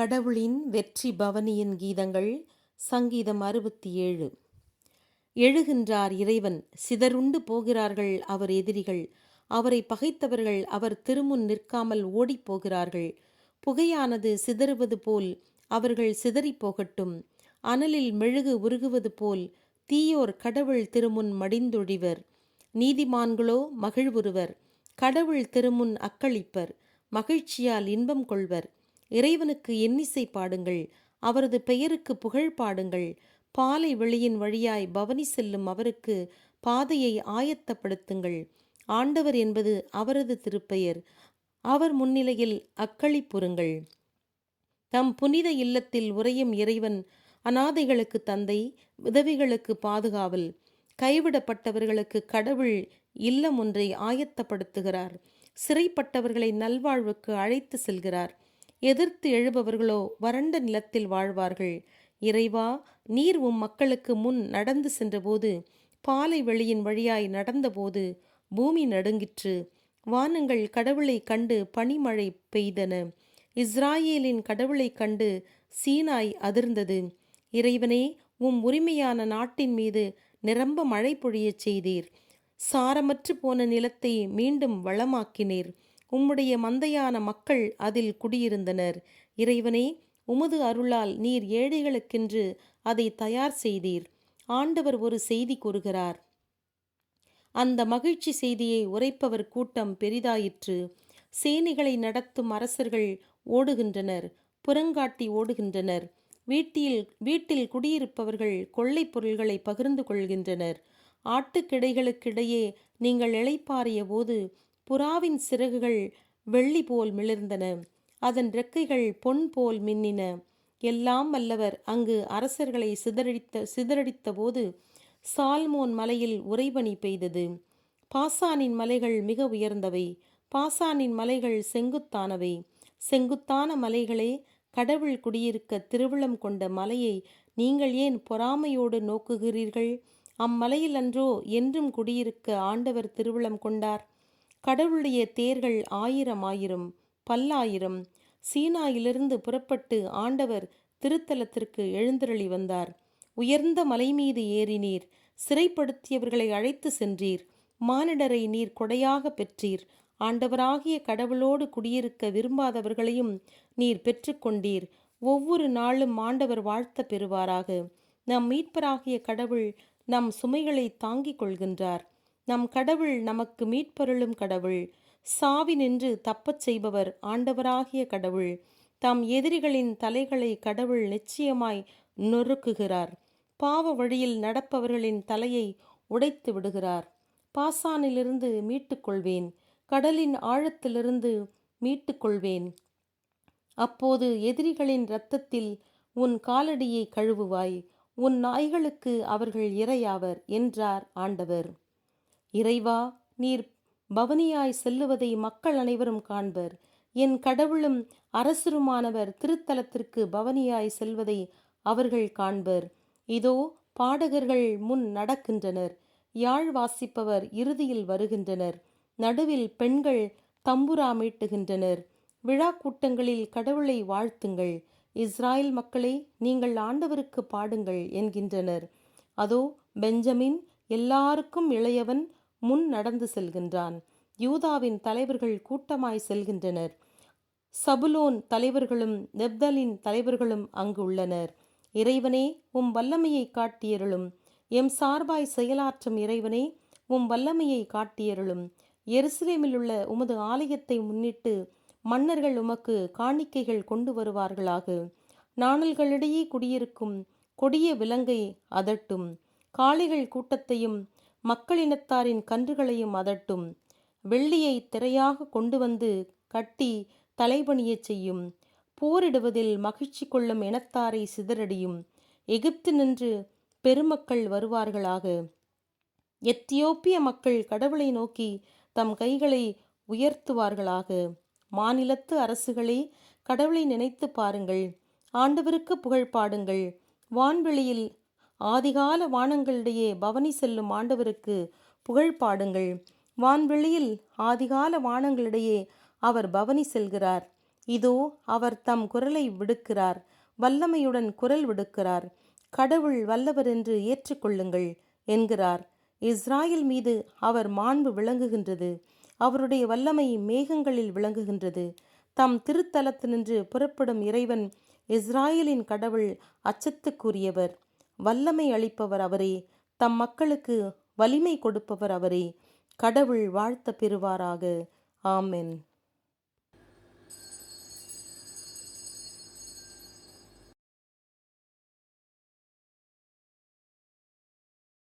கடவுளின் வெற்றி பவனியின் கீதங்கள். சங்கீதம் 67. எழுகின்றார் இறைவன், சிதறுண்டு போகிறார்கள் அவர் எதிரிகள். அவரை பகைத்தவர்கள் அவர் திருமுன் நிற்காமல் ஓடிப்போகிறார்கள். புகையானது சிதறுவது போல் அவர்கள் சிதறிப் போகட்டும். அனலில் மெழுகு உருகுவது போல் தீயோர் கடவுள் திருமுன் மடிந்தொழிவர். நீதிமான்களோ மகிழ்வுறுவர். கடவுள் திருமுன் அக்களிப்பர். மகிழ்ச்சியால் இன்பம் கொள்வர். இறைவனுக்கு இன்னிசை பாடுங்கள், அவரது பெயருக்கு புகழ் பாடுங்கள். பாலை வெளியின் வழியாய் பவனி செல்லும் அவருக்கு பாதையை ஆயத்தப்படுத்துங்கள். ஆண்டவர் என்பது அவரது திருப்பெயர். அவர் முன்னிலையில் அக்களிப்புறுங்கள். தம் புனித இல்லத்தில் உறையும் இறைவன் அனாதைகளுக்கு தந்தை, விதவைகளுக்கு பாதுகாவல். கைவிடப்பட்டவர்களுக்கு கடவுள் இல்லம் ஒன்றை ஆயத்தப்படுத்துகிறார். சிறைப்பட்டவர்களை நல்வாழ்வுக்கு அழைத்து செல்கிறார். எதிர்த்து எழுபவர்களோ வறண்ட நிலத்தில் வாழ்வார்கள். இறைவா, நீர் உம் மக்களுக்கு முன் நடந்து சென்றபோது, பாலை வெளியின் வழியாய் நடந்தபோது பூமி நடுங்கிற்று. வானங்கள் கடவுளை கண்டு பனிமழை பெய்தன. இஸ்ராயேலின் கடவுளை கண்டு சீனாய் அதிர்ந்தது. இறைவனே, உம் உரிமையான நாட்டின் மீது நிரம்ப மழை பொழியச் செய்தீர். சாரமற்று போன நிலத்தை மீண்டும் வளமாக்கினீர். உம்முடைய மந்தையான மக்கள் அதில் குடியிருந்தனர். இறைவனே, உமது அருளால் நீர் ஏழைகளுக்கென்று அதை தயார் செய்தீர். ஆண்டவர் ஒரு செய்தி கூறுகிறார். அந்த மகிழ்ச்சி செய்தியை உரைப்பவர் கூட்டம் பெரிதாயிற்று. சேனைகளை நடத்தும் அரசர்கள் ஓடுகின்றனர், புறங்காட்டி ஓடுகின்றனர். வீட்டில் குடியிருப்பவர்கள் கொள்ளை பொருள்களை பகிர்ந்து கொள்கின்றனர். ஆட்டுக்கிடைகளுக்கிடையே நீங்கள் இளைப்பாறிய போது புறாவின் சிறகுகள் வெள்ளி போல் மிளிர்ந்தன, அதன் இறக்கைகள் பொன் போல் மின்னின. எல்லாம் வல்லவர் அங்கு அரசர்களை சிதறடித்த போது சால்மோன் மலையில் உறைபனி பெய்தது. பாசானின் மலைகள் மிக உயர்ந்தவை. பாசானின் மலைகள் செங்குத்தானவை. செங்குத்தான மலைகளே, கடவுள் குடியிருக்க திருவுளம் கொண்ட மலையை நீங்கள் ஏன் பொறாமையோடு நோக்குகிறீர்கள்? அம்மலையில் அன்றோ என்றும் குடியிருக்க ஆண்டவர் திருவுளம் கொண்டார். கடவுளுடைய தேர்கள் ஆயிரம் ஆயிரம் பல்லாயிரம். சீனாயிலிருந்து புறப்பட்டு ஆண்டவர் திருத்தலத்திற்கு எழுந்தருளி வந்தார். உயர்ந்த மலை மீது ஏறினீர். சிறைப்படுத்தியவர்களை அழைத்து சென்றீர். மானிடரை நீர் கொடையாக பெற்றீர். ஆண்டவராகிய கடவுளோடு குடியிருக்க விரும்பாதவர்களையும் நீர் பெற்றுக்கொண்டீர். ஒவ்வொரு நாளும் ஆண்டவர் வாழ்த்த பெறுவாராக. நம் மீட்பராகிய கடவுள் நம் சுமைகளை தாங்கிக் கொள்கின்றார். நம் கடவுள் நமக்கு மீட்பருளும் கடவுள். சாவினின்று தப்பச் செய்பவர் ஆண்டவராகிய கடவுள். தம் எதிரிகளின் தலைகளை கடவுள் நிச்சயமாய் நொறுக்குகிறார். பாவ வழியில் நடப்பவர்களின் தலையை உடைத்து விடுகிறார். பாசானிலிருந்து மீட்டுக்கொள்வேன், கடலின் ஆழத்திலிருந்து மீட்டுக்கொள்வேன். அப்போது எதிரிகளின் இரத்தத்தில் உன் காலடியை கழுவுவாய். உன் நாய்களுக்கு அவர்கள் இரையாவர் என்றார் ஆண்டவர். இறைவா, நீர் பவனியாய் செல்லுவதை மக்கள் அனைவரும் காண்பர். என் கடவுளும் அரசருமானவர் திருத்தலத்திற்கு பவனியாய் செல்வதை அவர்கள் காண்பர். இதோ பாடகர்கள் முன் நடக்கின்றனர். யாழ் வாசிப்பவர் இறுதியில் வருகின்றனர். நடுவில் பெண்கள் தம்புரா மீட்டுகின்றனர். விழா கூட்டங்களில் கடவுளை வாழ்த்துங்கள். இஸ்ராயல் மக்களே, நீங்கள் ஆண்டவருக்கு பாடுங்கள் என்கின்றனர். அதோ பெஞ்சமின், எல்லாருக்கும் இளையவன், முன் நடந்து செல்கின்றான். யூதாவின் தலைவர்கள் கூட்டமாய் செல்கின்றனர். சபுலோன் தலைவர்களும் நெப்தலின் தலைவர்களும் அங்கு உள்ளனர். இறைவனே, உம் வல்லமையை காட்டியருளும். எம் சார்பாய் செயலாற்றும் இறைவனே, உம் வல்லமையை காட்டியருளும். எருசலேமில் உள்ள உமது ஆலயத்தை முன்னிட்டு மன்னர்கள் உமக்கு காணிக்கைகள் கொண்டு வருவார்களாக. நாணல்களிடையே குடியிருக்கும் கொடிய விலங்கை அதட்டும். காளைகள் கூட்டத்தையும் மக்களினத்தாரின் கன்றுகளையும் அதட்டும். வெள்ளியை திரையாக கொண்டு வந்து கட்டி தலைபணியச் செய்யும். போரிடுவதில் மகிழ்ச்சி கொள்ளும் இனத்தாரை சிதறடியும். எகிப்து நின்று பெருமக்கள் வருவார்களாக. எத்தியோப்பிய மக்கள் கடவுளை நோக்கி தம் கைகளை உயர்த்துவார்களாக. மாநிலத்து அரசுகளே, கடவுளை நினைத்து பாருங்கள். ஆண்டவருக்கு புகழ் பாடுங்கள். வான்வெளியில் ஆதிகால வானங்களிடையே பவனி செல்லும் ஆண்டவருக்கு புகழ் பாடுங்கள். வான்வெளியில் ஆதிகால வானங்களிடையே அவர் பவனி செல்கிறார். இதோ அவர் தம் குரலை விடுக்கிறார், வல்லமையுடன் குரல் விடுக்கிறார். கடவுள் வல்லவர் என்று ஏற்றுக்கொள்ளுங்கள் என்கிறார். இஸ்ராயல் மீது அவர் மாண்பு விளங்குகின்றது. அவருடைய வல்லமை மேகங்களில் விளங்குகின்றது. தம் திருத்தலத்தினின்று புறப்படும் இறைவன் இஸ்ராயலின் கடவுள் அச்சத்துக்குரியவர். வல்லமை அளிப்பவர் அவரே. தம் மக்களுக்கு வலிமை கொடுப்பவர் அவரே. கடவுள் வாழ்த்த பெறுவாராக. ஆமென்.